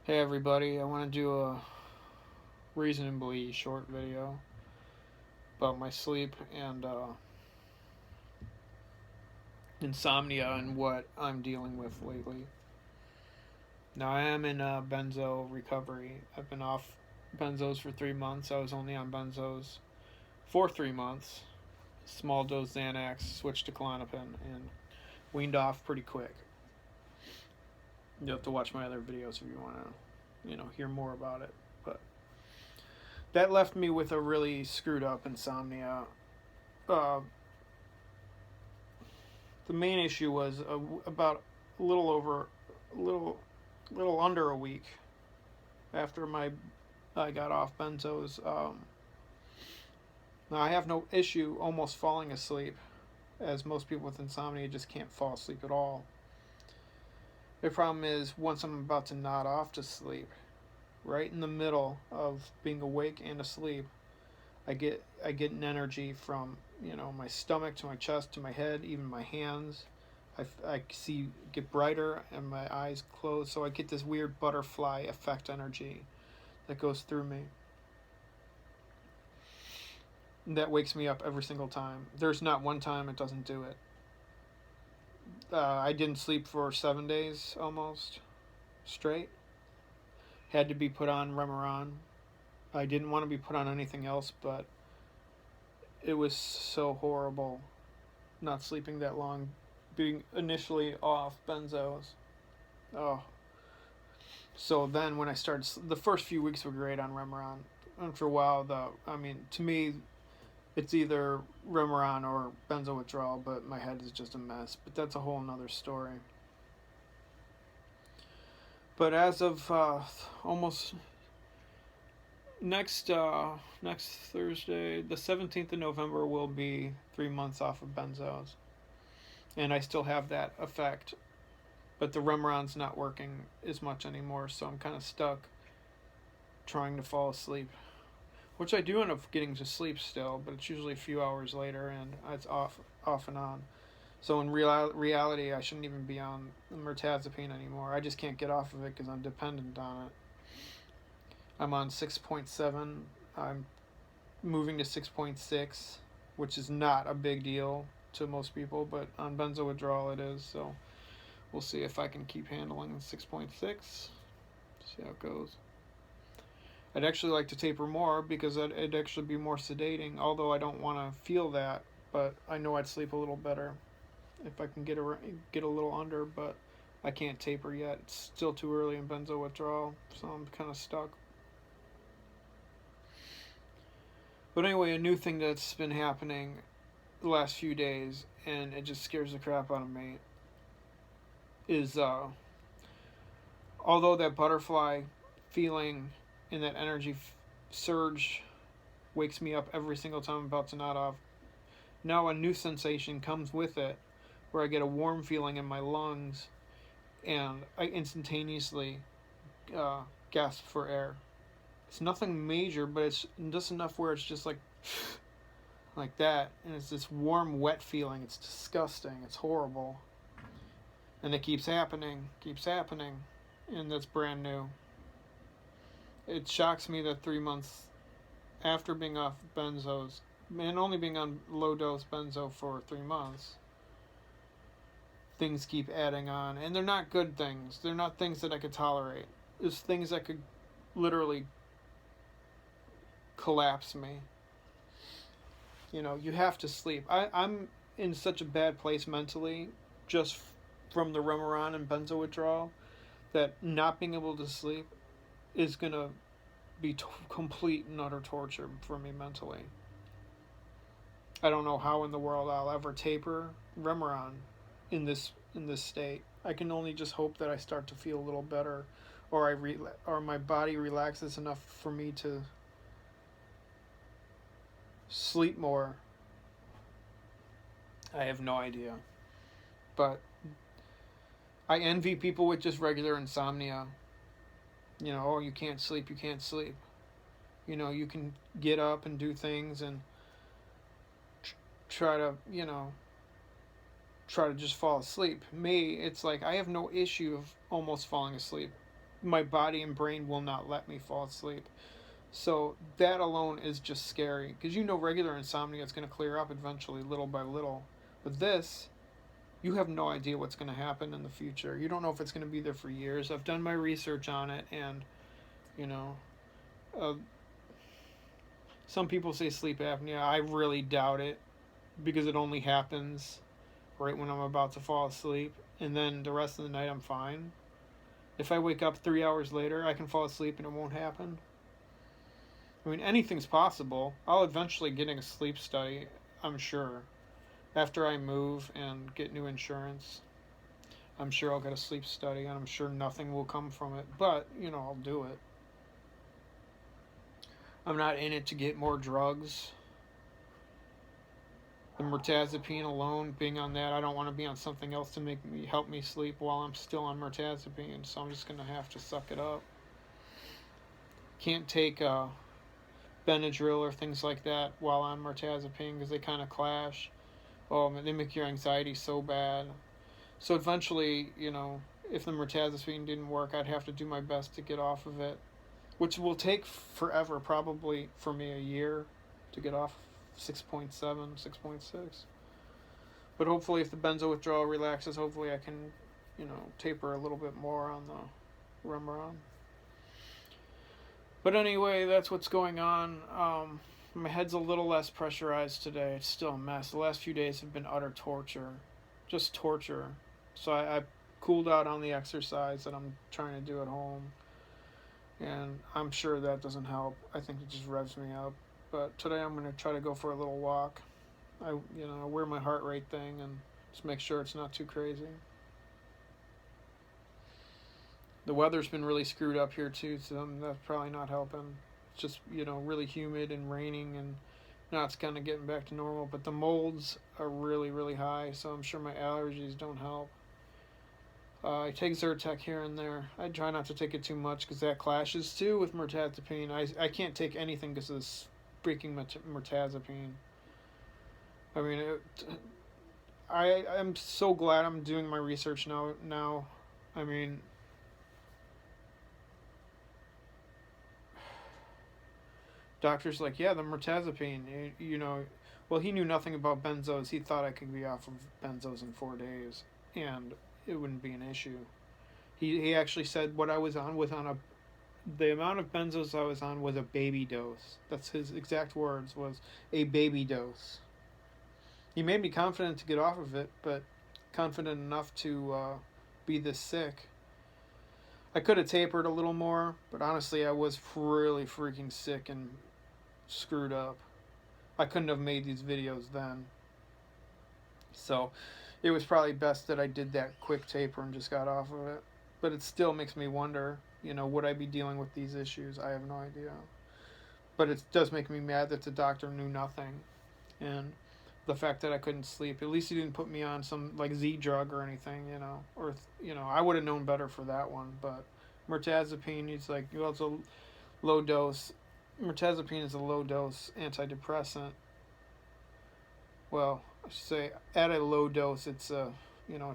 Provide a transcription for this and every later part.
Hey everybody, I want to do a reasonably short video about my sleep and insomnia and what I'm dealing with lately. Now, I am in benzo recovery. I've been off benzos for 3 months. I was only on benzos for 3 months. Small dose Xanax, switched to Klonopin, and weaned off pretty quick. You have to watch my other videos if you want to, hear more about it. But that left me with a really screwed up insomnia. Uh, the main issue was about a little over, a little under a week after I got off benzos. Now I have no issue almost falling asleep, as most people with insomnia just can't fall asleep at all. The problem is once I'm about to nod off to sleep, right in the middle of being awake and asleep, I get an energy from my stomach to my chest to my head, even my hands. I see get brighter and my eyes close, so I get this weird butterfly effect energy that goes through me. That wakes me up every single time. There's not one time it doesn't do it. I didn't sleep for 7 days almost straight. Had to be put on Remeron. I didn't want to be put on anything else, but it was so horrible not sleeping that long, being initially off benzos. Oh. So then when I started, the first few weeks were great on Remeron. After a while, though, to me, it's either Remeron or benzo withdrawal, but my head is just a mess. But that's a whole nother story. But as of almost next Thursday, the 17th of November, will be 3 months off of benzos, and I still have that effect, but the Remeron's not working as much anymore, so I'm kind of stuck trying to fall asleep, which I do end up getting to sleep still, but it's usually a few hours later, and it's off and on. So in reality, I shouldn't even be on mirtazapine anymore. I just can't get off of it because I'm dependent on it. I'm on 6.7. I'm moving to 6.6, which is not a big deal to most people, but on benzo withdrawal it is. So we'll see if I can keep handling 6.6. See how it goes. I'd actually like to taper more because it'd actually be more sedating, although I don't want to feel that, but I know I'd sleep a little better if I can get a little under, but I can't taper yet. It's still too early in benzo withdrawal, so I'm kind of stuck. But anyway, a new thing that's been happening the last few days, and it just scares the crap out of me, is although that butterfly feeling and that energy surge wakes me up every single time I'm about to nod off, now a new sensation comes with it where I get a warm feeling in my lungs and I instantaneously gasp for air. It's nothing major, but it's just enough where it's just like that, and it's this warm, wet feeling. It's disgusting. It's horrible, and it keeps happening, and that's brand new. It shocks me that 3 months after being off benzos, and only being on low dose benzo for 3 months, things keep adding on, and they're not good things. They're not things that I could tolerate. It's things that could literally collapse me. You have to sleep. I'm in such a bad place mentally just from the Remeron and benzo withdrawal that not being able to sleep is going to be complete and utter torture for me mentally. I don't know how in the world I'll ever taper Remeron in this state. I can only just hope that I start to feel a little better, or or my body relaxes enough for me to sleep more. I have no idea. But I envy people with just regular insomnia. Oh, you can't sleep, you can't sleep. You can get up and do things and try to, try to just fall asleep. Me, it's like I have no issue of almost falling asleep my body and brain will not let me fall asleep. So that alone is just scary because regular insomnia is going to clear up eventually, little by little. But this, you have no idea what's going to happen in the future. You don't know if it's going to be there for years. I've done my research on it, and you know, uh, some people say sleep apnea. I really doubt it because it only happens right when I'm about to fall asleep, and then the rest of the night I'm fine. If I wake up 3 hours later, I can fall asleep and it won't happen. I mean, anything's possible. I'll eventually get a sleep study, I'm sure. After I move and get new insurance, I'm sure I'll get a sleep study, and I'm sure nothing will come from it. But, I'll do it. I'm not in it to get more drugs. The mirtazapine alone, being on that, I don't want to be on something else to help me sleep while I'm still on mirtazapine, so I'm just going to have to suck it up. Can't take Benadryl or things like that while on mirtazapine because they kind of clash. Oh, they make your anxiety so bad. So eventually, if the mirtazapine didn't work, I'd have to do my best to get off of it, which will take forever, probably for me a year to get off 6.7, 6.6. But hopefully if the benzo withdrawal relaxes, hopefully I can, taper a little bit more on the Remeron. But anyway, that's what's going on. My head's a little less pressurized today. It's still a mess. The last few days have been utter torture. Just torture. So I cooled out on the exercise that I'm trying to do at home. And I'm sure that doesn't help. I think it just revs me up. But today I'm going to try to go for a little walk. I wear my heart rate thing and just make sure it's not too crazy. The weather's been really screwed up here too, so that's probably not helping. It's just, really humid and raining, and now it's kind of getting back to normal. But the molds are really, really high, so I'm sure my allergies don't help. I take Zyrtec here and there. I try not to take it too much because that clashes too with mirtazapine. I can't take anything because of this freaking mirtazapine. I mean, I'm so glad I'm doing my research now. I mean, doctor's like, yeah, the mirtazapine, well, he knew nothing about benzos. He thought I could be off of benzos in 4 days, and it wouldn't be an issue. He actually said what I was on the amount of benzos I was on was a baby dose. That's his exact words, was a baby dose. He made me confident to get off of it, but confident enough to be this sick. I could have tapered a little more, but honestly, I was really freaking sick and screwed up. I couldn't have made these videos then. So it was probably best that I did that quick taper and just got off of it. But it still makes me wonder, would I be dealing with these issues? I have no idea. But it does make me mad that the doctor knew nothing. And the fact that I couldn't sleep, at least he didn't put me on some like Z drug or anything, or I would have known better for that one. But mirtazapine, it's like, well, it's a low dose. Mirtazapine is a low dose antidepressant. Well, I should say at a low dose, it's it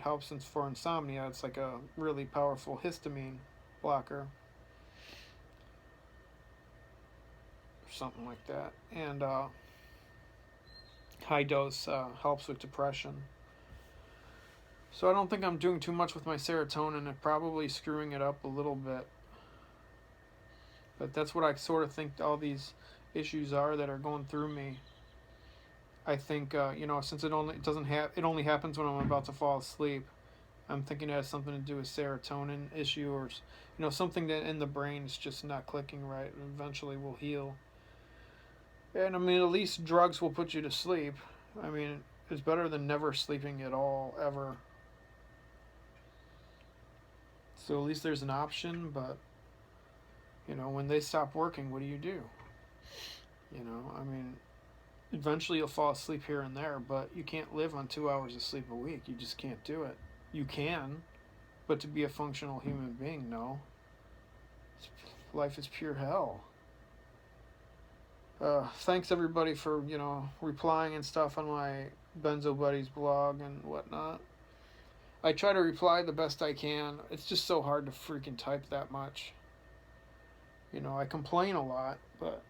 helps for insomnia. It's like a really powerful histamine blocker, or something like that, and high dose helps with depression. So I don't think I'm doing too much with my serotonin and probably screwing it up a little bit. But that's what I sort of think all these issues are that are going through me. I think since it only happens when I'm about to fall asleep. I'm thinking it has something to do with serotonin issue, or something that in the brain is just not clicking right, and eventually will heal. And I mean, at least drugs will put you to sleep. I mean, it's better than never sleeping at all, ever. So at least there's an option, but, when they stop working, what do you do? I mean, eventually you'll fall asleep here and there, but you can't live on 2 hours of sleep a week. You just can't do it. You can, but to be a functional human being, no. Life is pure hell. Thanks everybody for, replying and stuff on my Benzo Buddies blog and whatnot. I try to reply the best I can. It's just so hard to freaking type that much. I complain a lot, but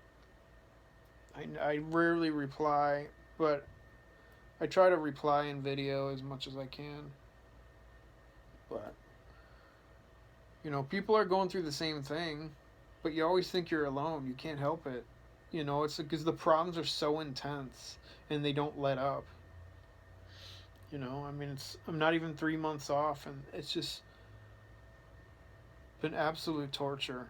I rarely reply, but I try to reply in video as much as I can. But, people are going through the same thing, but you always think you're alone. You can't help it. It's because the problems are so intense and they don't let up. I'm not even 3 months off, and it's just been absolute torture,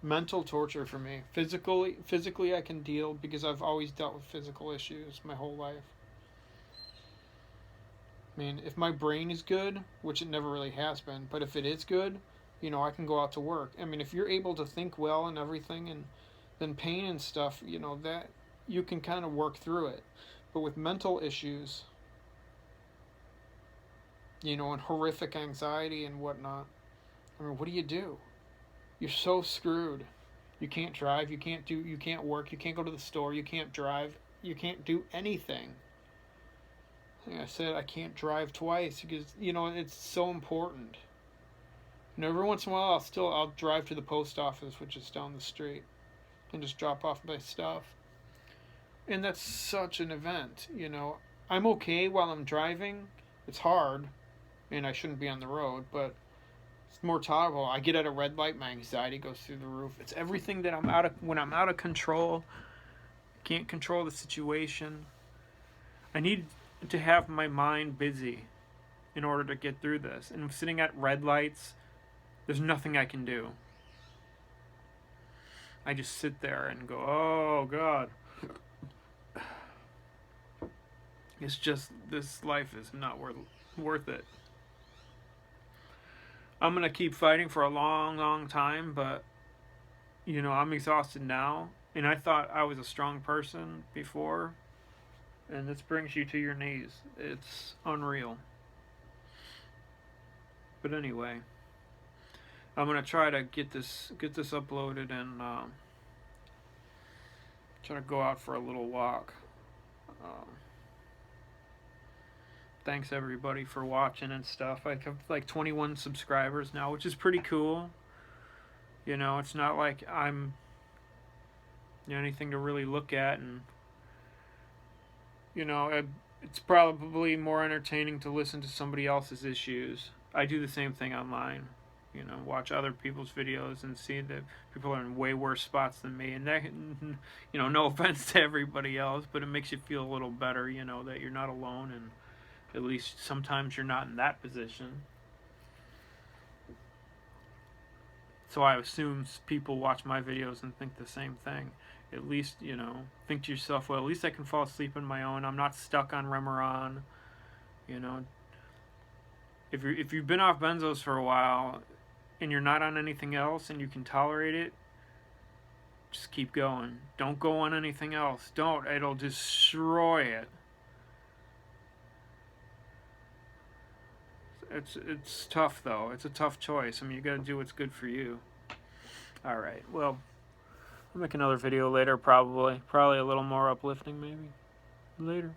mental torture for me. Physically, I can deal because I've always dealt with physical issues my whole life. If my brain is good, which it never really has been, but if it is good, I can go out to work. If you're able to think well and everything, and then pain and stuff, that you can kind of work through it. But with mental issues, and horrific anxiety and whatnot, what do you do? You're so screwed. You can't drive, you can't work, you can't go to the store, you can't drive, you can't do anything. Like I said, I can't drive twice because, it's so important. Every once in a while I'll drive to the post office, which is down the street, and just drop off my stuff. And that's such an event, I'm okay while I'm driving. It's hard, and I shouldn't be on the road, but it's more tolerable. I get at a red light, my anxiety goes through the roof. It's everything that when I'm out of control, can't control the situation. I need to have my mind busy in order to get through this. And sitting at red lights, there's nothing I can do. I just sit there and go, oh God. It's just, this life is not worth it. I'm going to keep fighting for a long, long time, but, I'm exhausted now. And I thought I was a strong person before. And this brings you to your knees. It's unreal. But anyway, I'm going to try to get this uploaded and try to go out for a little walk. Thanks everybody for watching and stuff. I have like 21 subscribers now, which is pretty cool. It's not like I'm anything to really look at, and it's probably more entertaining to listen to somebody else's issues. I do the same thing online. Watch other people's videos and see that people are in way worse spots than me, and that, no offense to everybody else, but it makes you feel a little better, that you're not alone, and at least sometimes you're not in that position. So I assume people watch my videos and think the same thing. At least, think to yourself, well, at least I can fall asleep on my own. I'm not stuck on Remeron. If you've been off benzos for a while and you're not on anything else and you can tolerate it, just keep going. Don't go on anything else. Don't. It'll destroy it. It's tough, though. It's a tough choice. You got to do what's good for you. All right. Well, I'll make another video later, probably a little more uplifting, maybe. Later.